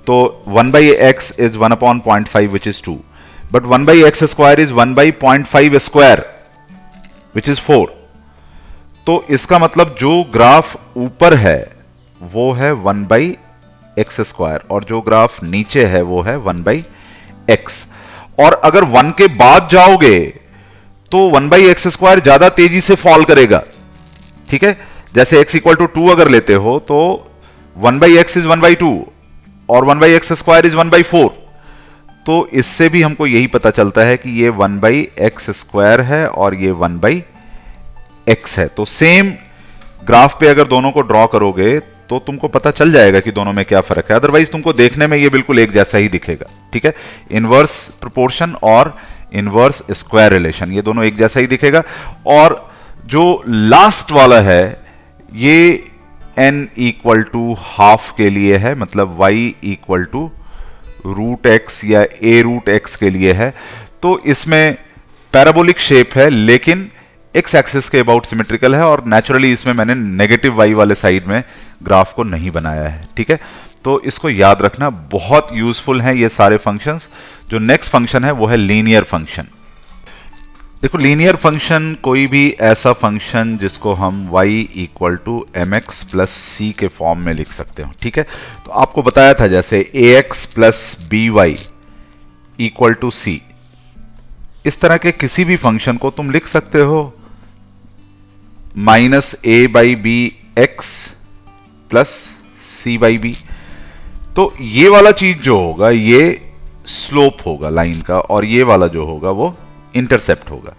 तो 1/x is 1/0.5 which is 2, but 1/x² is 1/0.5² which is 4। तो इसका मतलब जो ग्राफ ऊपर है वो है 1/x² और जो ग्राफ नीचे है वो है 1/x। और अगर 1 के बाद जाओगे तो 1/x² ज्यादा तेजी से फॉल करेगा। ठीक है, जैसे x = 2 अगर लेते हो तो 1/x इज 1/2 और 1/x² इज 1/4। तो इससे भी हमको यही पता चलता है कि ये 1/x² है और ये 1/x है। तो सेम ग्राफ पे अगर दोनों को ड्रॉ करोगे तो तुमको पता चल जाएगा कि दोनों में क्या फर्क है। अदरवाइज तुमको देखने में ये बिल्कुल एक जैसा ही दिखेगा। ठीक है, इनवर्स प्रोपोर्शन और इनवर्स स्क्वायर रिलेशन, ये दोनों एक जैसा ही दिखेगा। और जो लास्ट वाला है ये n = ½ के लिए है, मतलब y = √x या a√x के लिए है। तो इसमें पैराबोलिक शेप है लेकिन x एक्सिस के अबाउट सिमेट्रिकल है, और नेचुरली इसमें मैंने नेगेटिव y वाले साइड में ग्राफ को नहीं बनाया है। ठीक है, तो इसको याद रखना, बहुत यूजफुल हैं ये सारे फंक्शंस। जो नेक्स्ट फंक्शन है वो है लीनियर फंक्शन। देखो, लीनियर फंक्शन कोई भी ऐसा फंक्शन जिसको हम y = mx + c के फॉर्म में लिख सकते हो। ठीक है, तो आपको बताया था जैसे ax + by = c, इस तरह के किसी भी फंक्शन को तुम लिख सकते हो -a/bx + c/b। तो ये वाला चीज जो होगा ये स्लोप होगा लाइन का, और ये वाला जो होगा वो इंटरसेप्ट होगा।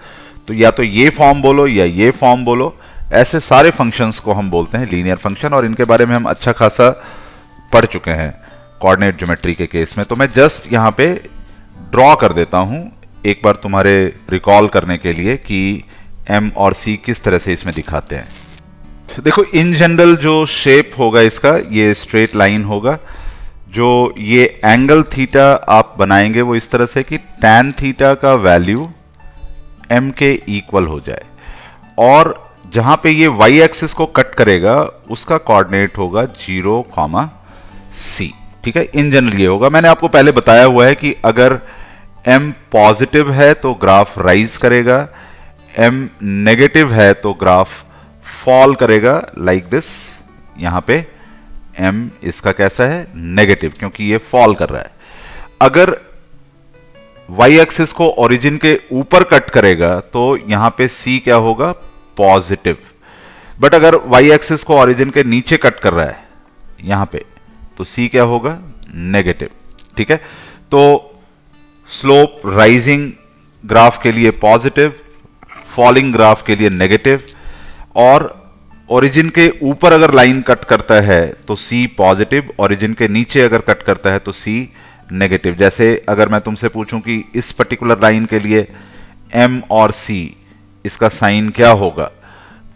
तो या तो ये फॉर्म बोलो या ये फॉर्म बोलो, ऐसे सारे फंक्शंस को हम बोलते हैं लीनियर फंक्शन, और इनके बारे में हम अच्छा खासा पढ़ चुके हैं कोऑर्डिनेट ज्योमेट्री के केस में। तो मैं जस्ट यहां पे ड्रॉ कर देता हूं एक बार तुम्हारे रिकॉल करने के लिए कि m और c किस तरह से इसमें दिखाते हैं। देखो, इन जनरल जो शेप होगा इसका, ये स्ट्रेट लाइन होगा। जो ये एंगल थीटा आप बनाएंगे वो इस तरह से कि tan थीटा का वैल्यू m के इक्वल हो जाए, और जहां पे ये y एक्सिस को कट करेगा उसका कोऑर्डिनेट होगा 0, c। ठीक है, इन जनरल ये होगा। मैंने आपको पहले बताया हुआ है कि अगर m पॉजिटिव है तो ग्राफ राइज करेगा, m नेगेटिव है तो ग्राफ फॉल करेगा, लाइक दिस। यहां पे m इसका कैसा है, नेगेटिव, क्योंकि ये फॉल कर रहा है। अगर y एक्सिस को ओरिजिन के ऊपर कट करेगा तो यहां पे c क्या होगा, पॉजिटिव। बट अगर y एक्सिस को ओरिजिन के नीचे कट कर रहा है यहां पे, तो c क्या होगा, नेगेटिव। ठीक है, तो स्लोप राइजिंग ग्राफ के लिए पॉजिटिव, फॉलिंग ग्राफ के लिए नेगेटिव, और ओरिजिन के ऊपर अगर लाइन कट करता है तो c पॉजिटिव, ओरिजिन के नीचे अगर कट करता है तो c नेगेटिव। जैसे अगर मैं तुमसे पूछूं कि इस पर्टिकुलर लाइन के लिए m और c इसका साइन क्या होगा,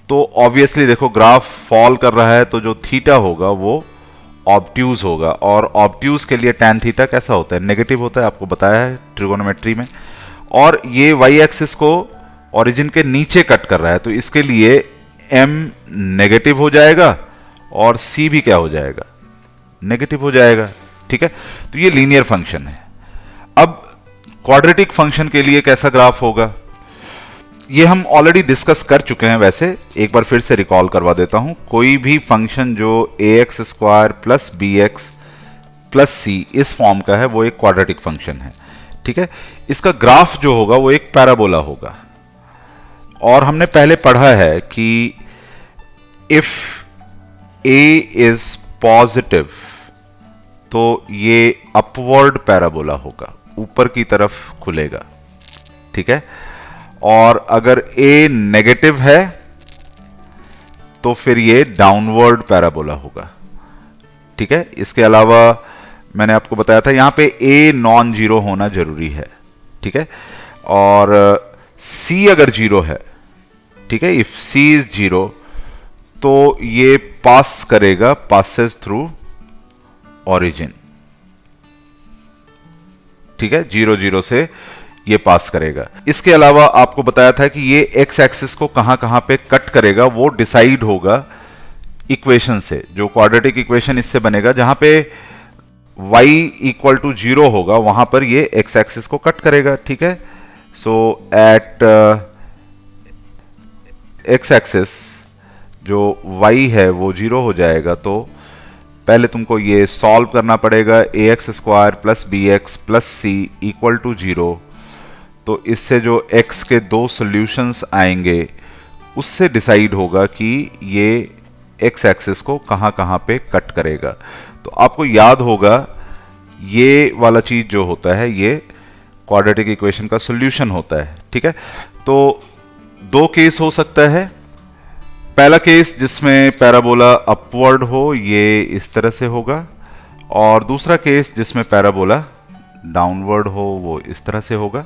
तो ऑब्वियसली देखो ग्राफ फॉल कर रहा है तो जो थीटा होगा वो ऑब्ट्यूज होगा, और ऑब्ट्यूज के लिए tan थीटा कैसा होता है, नेगेटिव होता है, आपको बताया है ट्रिगोनोमेट्री में। और ये वाई एक्सिस को ओरिजिन के नीचे कट कर रहा है, तो इसके लिए m नेगेटिव हो जाएगा और c भी क्या हो जाएगा, नेगेटिव हो जाएगा। ठीक है, तो ये लीनियर फंक्शन है। अब क्वाड्रेटिक फंक्शन के लिए कैसा ग्राफ होगा, ये हम ऑलरेडी डिस्कस कर चुके हैं, वैसे एक बार फिर से रिकॉल करवा देता हूं। कोई भी फंक्शन जो ax square plus bx plus c इस फॉर्म का है वो एक क्वाड्रेटिक फंक्शन है। ठीक है, इसका ग्राफ जो होगा वो एक पैराबोला होगा। और हमने पहले पढ़ा है कि इफ a इज पॉजिटिव तो ये अपवर्ड पैराबोला होगा, ऊपर की तरफ खुलेगा। ठीक है, और अगर a नेगेटिव है तो फिर ये डाउनवर्ड पैराबोला होगा। ठीक है, इसके अलावा मैंने आपको बताया था यहां पे a नॉन जीरो होना जरूरी है। ठीक है, और c अगर जीरो है, ठीक है, इफ c इज जीरो तो ये पास करेगा, पासेस थ्रू ओरिजिन। ठीक है, 0 0 से ये पास करेगा। इसके अलावा आपको बताया था कि ये एक्स एक्सिस को कहां पे कट करेगा वो डिसाइड होगा इक्वेशन से, जो क्वाड्रेटिक इक्वेशन इससे बनेगा, जहां पे y इक्वल टू 0 होगा वहां पर ये एक्स एक्सिस को कट करेगा। ठीक है, सो एट एक्स एक्सिस जो y है वो 0 हो जाएगा। तो पहले तुमको ये सॉल्व करना पड़ेगा, ax square plus bx plus c equal to 0। तो इससे जो x के दो सॉल्यूशंस आएंगे उससे डिसाइड होगा कि ये x एक्सिस को कहां पे कट करेगा। तो आपको याद होगा ये वाला चीज जो होता है ये क्वाड्रेटिक इक्वेशन का सॉल्यूशन होता है। ठीक है, तो दो केस हो सकता है। पहला केस जिसमें पैराबोला अपवर्ड हो, ये इस तरह से होगा, और दूसरा केस जिसमें पैराबोला डाउनवर्ड हो वो इस तरह से होगा।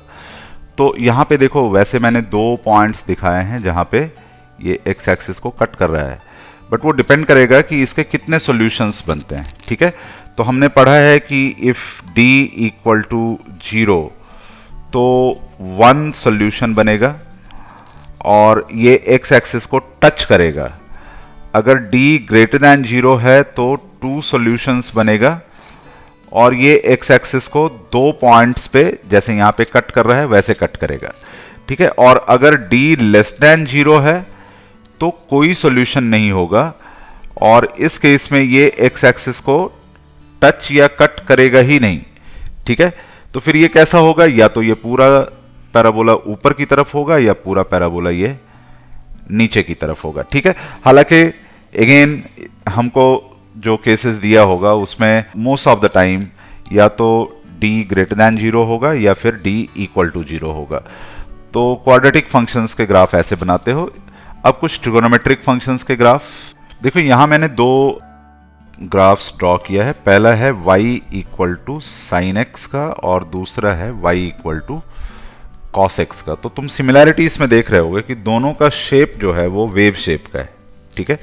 तो यहां पे देखो, वैसे मैंने दो पॉइंट्स दिखाए हैं जहां पे ये एक्स एक्सिस को कट कर रहा है, बट वो डिपेंड करेगा कि इसके कितने सॉल्यूशंस बनते हैं। ठीक है, तो हमने पढ़ा है कि इफ d इक्वल टू 0 तो 1 सॉल्यूशन बनेगा और ये एक्स एक्सिस को टच करेगा। अगर d ग्रेटर दैन 0 है तो 2 सॉल्यूशंस बनेगा और ये एक्स एक्सिस को 2 पॉइंट्स पे, जैसे यहां पे कट कर रहा है वैसे कट करेगा। ठीक है, और अगर d लेस दैन 0 है तो कोई सॉल्यूशन नहीं होगा, और इस केस में ये एक्स एक्सिस को टच या कट करेगा ही नहीं। ठीक है, तो फिर ये कैसा होगा, या तो ये पूरा पैराबोला ऊपर की तरफ होगा या पूरा पैराबोला ये नीचे की तरफ होगा। ठीक है, हालांकि अगेन हमको जो केसेस दिया होगा उसमें मोस्ट ऑफ द टाइम या तो d ग्रेटर दैन 0 होगा या फिर d इक्वल टू 0 होगा। तो क्वाड्रेटिक फंक्शंस के ग्राफ ऐसे बनाते हो। अब कुछ ट्रिगोनोमेट्रिक फंक्शंस के ग्राफ देखो, यहां मैंने दो ग्राफ्स ड्रॉ किया है। पहला है y equal to sine x का और दूसरा है y equal to cos x का। तो तुम सिमिलैरिटीज में देख रहे होगे कि दोनों का शेप जो है वो वेव शेप का है। ठीक है,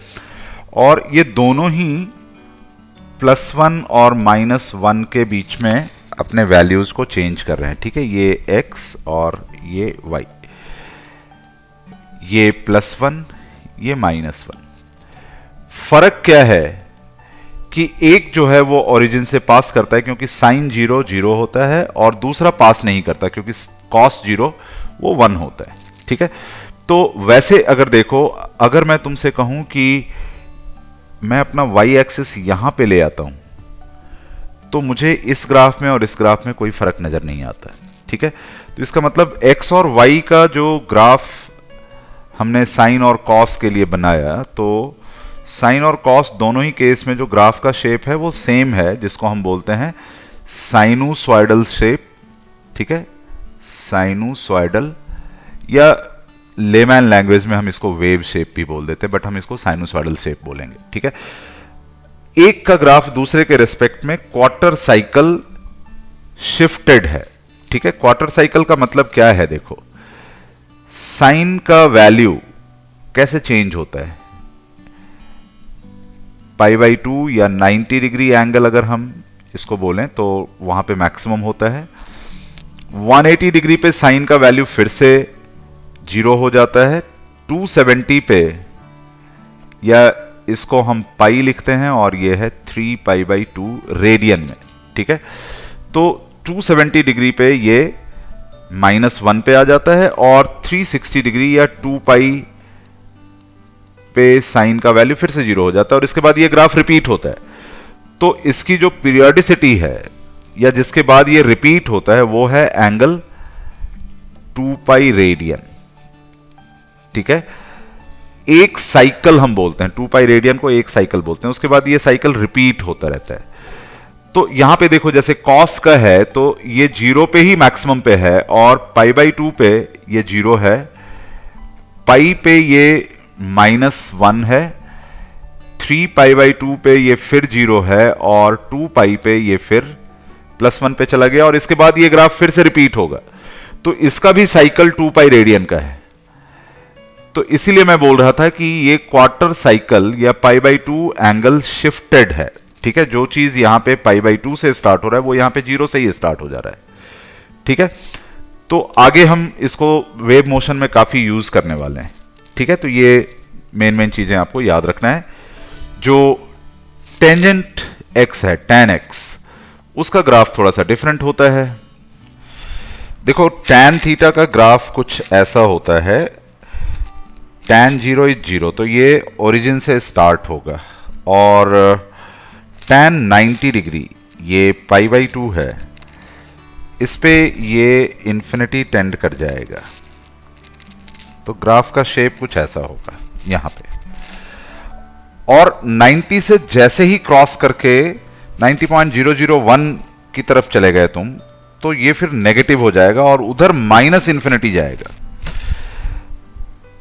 और ये दोनों ही +1 और -1 के बीच में अपने वैल्यूज को चेंज कर रहे हैं। ठीक है, ये x और ये y, ये +1 ये -1। फर्क क्या है कि एक जो है वो ओरिजिन से पास करता है क्योंकि साइन 0 0 होता है, और दूसरा पास नहीं करता क्योंकि कॉस 0 वो 1 होता है। ठीक है, तो वैसे अगर देखो, अगर मैं तुमसे कहूं कि मैं अपना y एक्सिस यहां पे ले आता हूं तो मुझे इस ग्राफ में और इस ग्राफ में कोई फर्क नजर नहीं आता। ठीक है, तो इसका मतलब x और y का जो ग्राफ हमने साइन और कॉस के लिए बनाया, तो साइन और कॉस दोनों ही केस में जो ग्राफ का शेप है वो सेम है, जिसको हम बोलते हैं साइनूसॉइडल शेप। ठीक है, साइनूसॉइडल, या लेमैन लैंग्वेज में हम इसको वेव शेप भी बोल देते हैं, बट हम इसको साइनूसॉइडल शेप बोलेंगे। ठीक है, एक का ग्राफ दूसरे के रिस्पेक्ट में क्वार्टर साइकिल शिफ्टेड है। ठीक है, क्वार्टर साइकिल का मतलब क्या है, देखो साइन का वैल्यू कैसे चेंज होता है। पाई बाई 2 या 90 डिग्री एंगल अगर हम इसको बोलें तो वहां पे मैक्सिमम होता है। 180 डिग्री पे साइन का वैल्यू फिर से 0 हो जाता है। 270 पे, या इसको हम पाई लिखते हैं और ये है 3 पाई बाई 2 रेडियन में, ठीक है। तो 270 डिग्री पे ये -1 पे आ जाता है और 360 डिग्री या 2 पाई पे साइन का वैल्यू फिर से 0 हो जाता है और इसके बाद ये ग्राफ रिपीट होता है। तो इसकी जो पीरियोडिसिटी है या जिसके बाद ये रिपीट होता है वो है एंगल 2 पाई रेडियन, ठीक है। एक साइकिल हम बोलते हैं, 2 पाई रेडियन को एक साइकिल बोलते हैं। उसके बाद ये साइकिल रिपीट होता रहता है। तो यहां पे देखो जैसे कॉस का है तो ये 0 पे ही मैक्सिमम पे है और पाई बाई 2 पे ये 0 है, पाई पे ये -1 है, 3 पाई बाई 2 पे ये फिर 0 है और 2 पाई पे ये फिर +1 पे चला गया और इसके बाद ये ग्राफ फिर से रिपीट होगा। तो इसका भी साइकिल 2 पाई रेडियन का है। तो इसीलिए मैं बोल रहा था कि ये क्वार्टर साइकिल या पाई बाई 2 एंगल शिफ्टेड है, ठीक है। जो चीज यहां पे पाई बाई 2 से स्टार्ट हो रहा है वो यहां पे 0 से ही स्टार्ट हो जा रहा है, ठीक है। तो आगे हम इसको वेव मोशन में काफी यूज करने वाले हैं, ठीक है। तो ये मेन चीजें आपको याद रखना है। जो टेंजेंट x है, tan x, उसका ग्राफ थोड़ा सा डिफरेंट होता है। देखो tan थीटा का ग्राफ कुछ ऐसा होता है, tan 0 इज 0, तो ये ओरिजिन से स्टार्ट होगा और tan 90 डिग्री ये पाई बाई 2 है, इस पे ये इंफिनिटी टेंड कर जाएगा। तो ग्राफ का शेप कुछ ऐसा होगा यहां पे, और 90 से जैसे ही क्रॉस करके 90.001 की तरफ चले गए तुम, तो ये फिर नेगेटिव हो जाएगा और उधर माइनस इंफिनिटी जाएगा।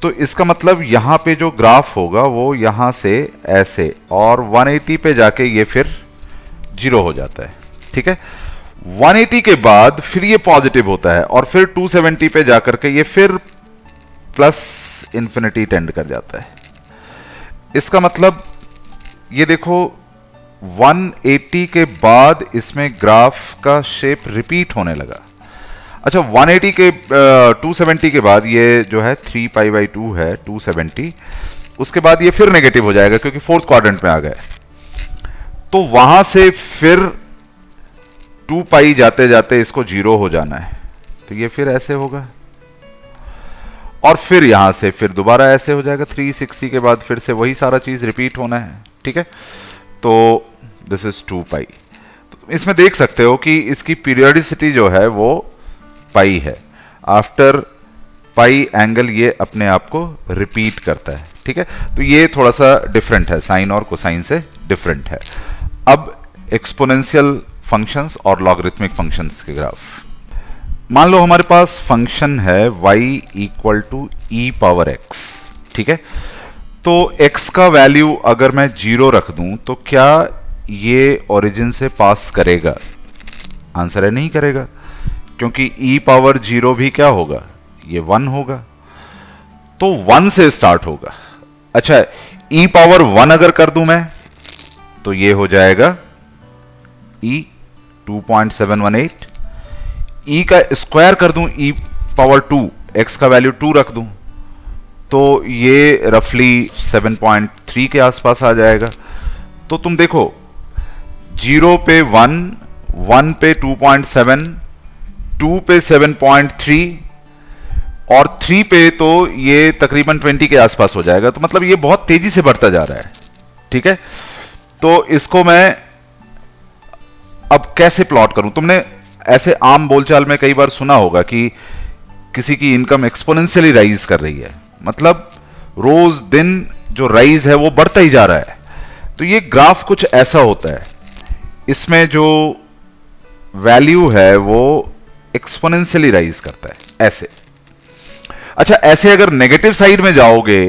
तो इसका मतलब यहां पे जो ग्राफ होगा वो यहां से ऐसे और 180 पे जाके ये फिर 0 हो जाता है, ठीक है। 180 के बाद फिर ये पॉजिटिव होता है और फिर 270 पे जाकर के ये फिर प्लस इंफिनिटी टेंड कर जाता है। इसका मतलब ये देखो 180 के बाद इसमें ग्राफ का शेप रिपीट होने लगा। अच्छा 180 के 270 के बाद ये जो है 3 पाई बाई 2 है 270, उसके बाद ये फिर नेगेटिव हो जाएगा क्योंकि फोर्थ क्वाड्रेंट में आ गए। तो वहां से फिर 2 पाई जाते जाते इसको 0 हो जाना है, तो ये फिर ऐसे होगा और फिर यहां से फिर दोबारा ऐसे हो जाएगा। 360 के बाद फिर से वही सारा चीज रिपीट होना है, ठीक है। तो दिस इज 2 पाई। तो इसमें देख सकते हो कि इसकी पीरियोडिसिटी जो है वो पाई है। आफ्टर पाई एंगल ये अपने आप को रिपीट करता है, ठीक है। तो ये थोड़ा सा डिफरेंट है, साइन और कोसाइन से डिफरेंट है। अब एक्सपोनेंशियल फंक्शंस और लॉगरिथमिक फंक्शंस के ग्राफ। मान लो हमारे पास फंक्शन है y equal to e power x, ठीक है। तो x का वैल्यू अगर मैं 0 रख दूं तो क्या ये ओरिजिन से पास करेगा? आंसर है नहीं करेगा, क्योंकि e पावर 0 भी क्या होगा, ये 1 होगा, तो 1 से स्टार्ट होगा। अच्छा e पावर 1 अगर कर दूं मैं तो ये हो जाएगा e 2.718। e का स्क्वायर कर दूं e पावर 2, x का वैल्यू 2 रख दूं तो ये रफली 7.3 के आसपास आ जाएगा। तो तुम देखो 0 पे 1, 1 पे 2.7, 2 पे 7.3 और 3 पे तो ये तकरीबन 20 के आसपास हो जाएगा। तो मतलब ये बहुत तेजी से बढ़ता जा रहा है, ठीक है। तो इसको मैं अब कैसे प्लॉट करूं? तुमने ऐसे आम बोलचाल में कई बार सुना होगा कि किसी की इनकम एक्सपोनेंशियली राइज कर रही है, मतलब रोज दिन जो राइज है वो बढ़ता ही जा रहा है। तो ये ग्राफ कुछ ऐसा होता है, इसमें जो वैल्यू है वो एक्सपोनेंशियली राइज करता है ऐसे। अच्छा ऐसे अगर नेगेटिव साइड में जाओगे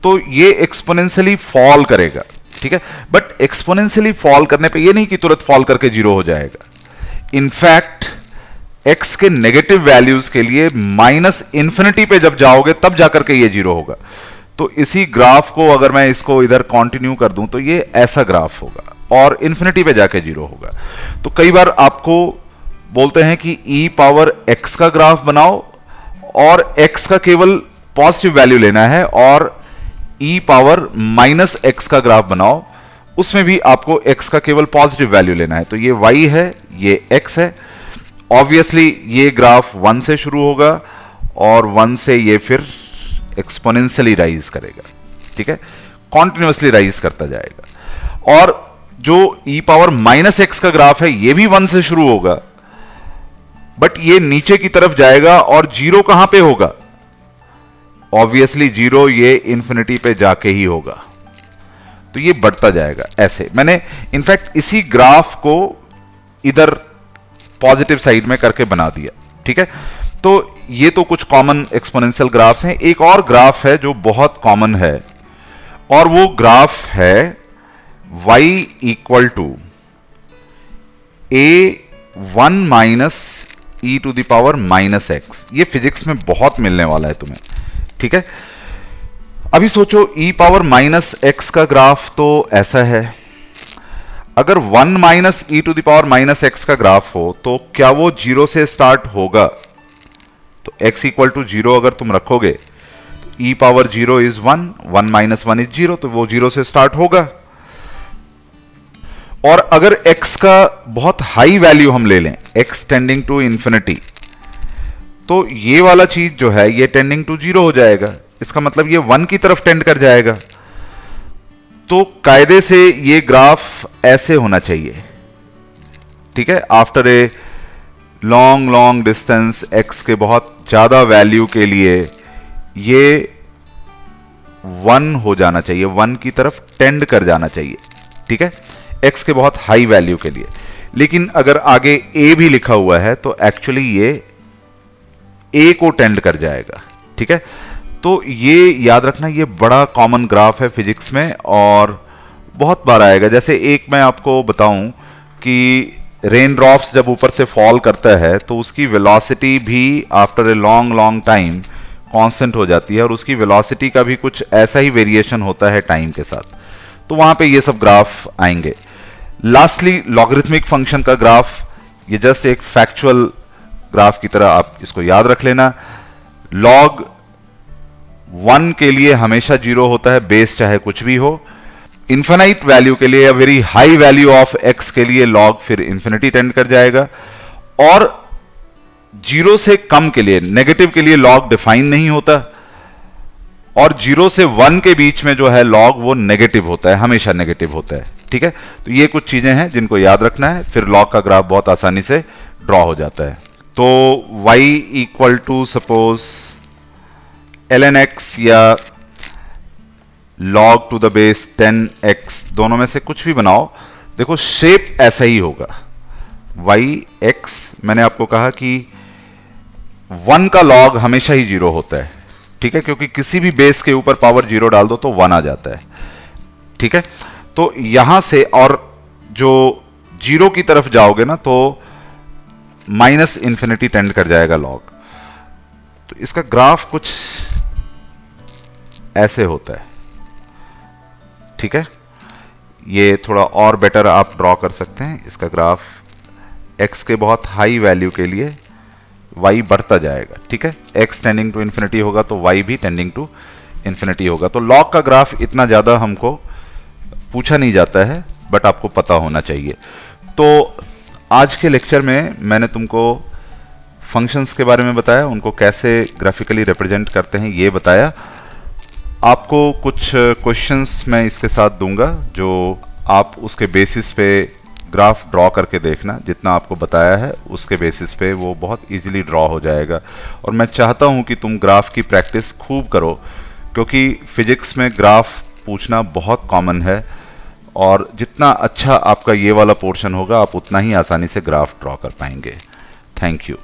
तो ये एक्सपोनेंशियली फॉल करेगा, ठीक है। बट एक्सपोनेंशियली फॉल करने पे ये नहीं कि तुरंत फॉल करके 0 हो जाएगा। इनफैक्ट x के नेगेटिव वैल्यूज के लिए माइनस इंफिनिटी पे जब जाओगे तब जाकर के ये 0 होगा। तो इसी ग्राफ को अगर मैं इसको इधर कंटिन्यू कर दूं तो ये ऐसा ग्राफ होगा और इन्फिनिटी पे जाके जीरो होगा। तो कई बार आपको बोलते हैं कि e पावर x का ग्राफ बनाओ और x का केवल पॉजिटिव वैल्यू लेना है, और e पावर माइनस x का ग्राफ बनाओ, उसमें भी आपको x का केवल पॉजिटिव वैल्यू लेना है। तो ये y है, ये x है। ऑब्वियसली ये ग्राफ 1 से शुरू होगा और 1 से ये फिर एक्सपोनेंशियली राइज करेगा, ठीक है, कॉन्टिन्यूसली राइज करता जाएगा। और जो e पावर माइनस x का ग्राफ है ये भी 1 से शुरू होगा, बट ये नीचे की तरफ जाएगा और जीरो कहां पे होगा? ऑब्वियसली जीरो ये इंफिनिटी पे जाके ही होगा। तो ये बढ़ता जाएगा ऐसे। मैंने इनफैक्ट इसी ग्राफ को इधर पॉजिटिव साइड में करके बना दिया, ठीक है। तो ये तो कुछ कॉमन एक्सपोनेंशियल ग्राफ्स हैं। एक और ग्राफ है जो बहुत कॉमन है, और वो ग्राफ है y equal to a1 minus e to the power minus x। ये फिजिक्स में बहुत मिलने वाला है तुम्हें, ठीक है। अभी सोचो e पावर माइनस x का ग्राफ तो ऐसा है। अगर 1 minus e to the power minus x का ग्राफ हो तो क्या वो जीरो से स्टार्ट होगा? तो x इक्वल टू जीरो अगर तुम रखोगे तो e power zero is 1, 1 minus 1 is zero, तो वो जीरो से स्टार्ट होगा। और अगर x का बहुत हाई वैल्यू हम ले लें, x टेंडिंग टू इंफिनिटी, तो ये वाला चीज जो है ये टेंडिंग टू जीरो हो जाएगा। इसका मतलब ये 1 की तरफ टेंड कर जाएगा। तो कायदे से ये ग्राफ ऐसे होना चाहिए, ठीक है। After a long long distance x के बहुत ज्यादा वैल्यू के लिए ये 1 हो जाना चाहिए, 1 की तरफ टेंड कर जाना चाहिए, ठीक है, x के बहुत हाई वैल्यू के लिए। लेकिन अगर आगे a भी लिखा हुआ है तो एक्चुअली ये a को टेंड कर जाएगा, ठीक है। तो ये याद रखना, ये बड़ा कॉमन ग्राफ है फिजिक्स में और बहुत बार आएगा। जैसे एक मैं आपको बताऊं कि रेन ड्रॉप्स जब ऊपर से फॉल करता है तो उसकी वेलोसिटी भी after a long long time constant हो जाती है, और उसकी वेलोसिटी का भी कुछ ऐसा ही वेरिएशन होता है टाइम के साथ। तो वहां पे ये सब ग्राफ आएंगे। लास्टली लॉगरिथमिक फंक्शन का ग्राफ, ये जस्ट एक फैक्चुअल ग्राफ की तरह आप इसको याद रख लेना। लॉग 1 के लिए हमेशा जीरो होता है, बेस चाहे कुछ भी हो। इन्फिनाइट वैल्यू के लिए या very high value of x के लिए लॉग फिर इंफिनिटी टेंड कर जाएगा, और जीरो से कम के लिए, नेगेटिव के लिए लॉग डिफाइन नहीं होता, और 0 से 1 के बीच में जो है लॉग वो नेगेटिव होता है, हमेशा नेगेटिव होता है, ठीक है। तो ये कुछ चीजें हैं जिनको याद रखना है, फिर लॉग का ग्राफ बहुत आसानी से ड्रॉ हो जाता है। तो y equal to suppose ln x या log to the base 10x, दोनों में से कुछ भी बनाओ, देखो शेप ऐसा ही होगा। yx, मैंने आपको कहा कि 1 का लॉग हमेशा ही जीरो होता है, ठीक है, क्योंकि किसी भी बेस के ऊपर पावर जीरो डाल दो तो 1 आ जाता है, ठीक है। तो यहां से और जो जीरो की तरफ जाओगे ना तो माइनस इंफिनिटी टेंड कर जाएगा लॉग। तो इसका ग्राफ कुछ ऐसे होता है, ठीक है। ये थोड़ा और बेटर आप ड्रॉ कर सकते हैं। इसका ग्राफ x के बहुत हाई वैल्यू के लिए y बढ़ता जाएगा, ठीक है। x टेंडिंग टू इन्फिनिटी होगा तो y भी टेंडिंग टू इन्फिनिटी होगा। तो लॉग का ग्राफ इतना ज़्यादा हमको पूछा नहीं जाता है, बट आपको पता होना चाहिए। तो आज के लेक्चर में मैंने तुमको फंक्शंस के बारे में बताया, उनको कैसे ग्राफिकली रिप्रेजेंट करते हैं ये बताया। आपको कुछ क्वेश्चंस मैं इसके साथ दूंगा जो आप उसके बेसिस पे ग्राफ ड्रॉ करके देखना। जितना आपको बताया है उसके बेसिस पे वो बहुत इजीली ड्रॉ हो जाएगा। और मैं चाहता हूं कि तुम ग्राफ की प्रैक्टिस खूब करो, क्योंकि फिजिक्स में ग्राफ पूछना बहुत कॉमन है, और जितना अच्छा आपका ये वाला पोर्शन होगा आप उतना ही आसानी से ग्राफ ड्रॉ कर पाएंगे। Thank you.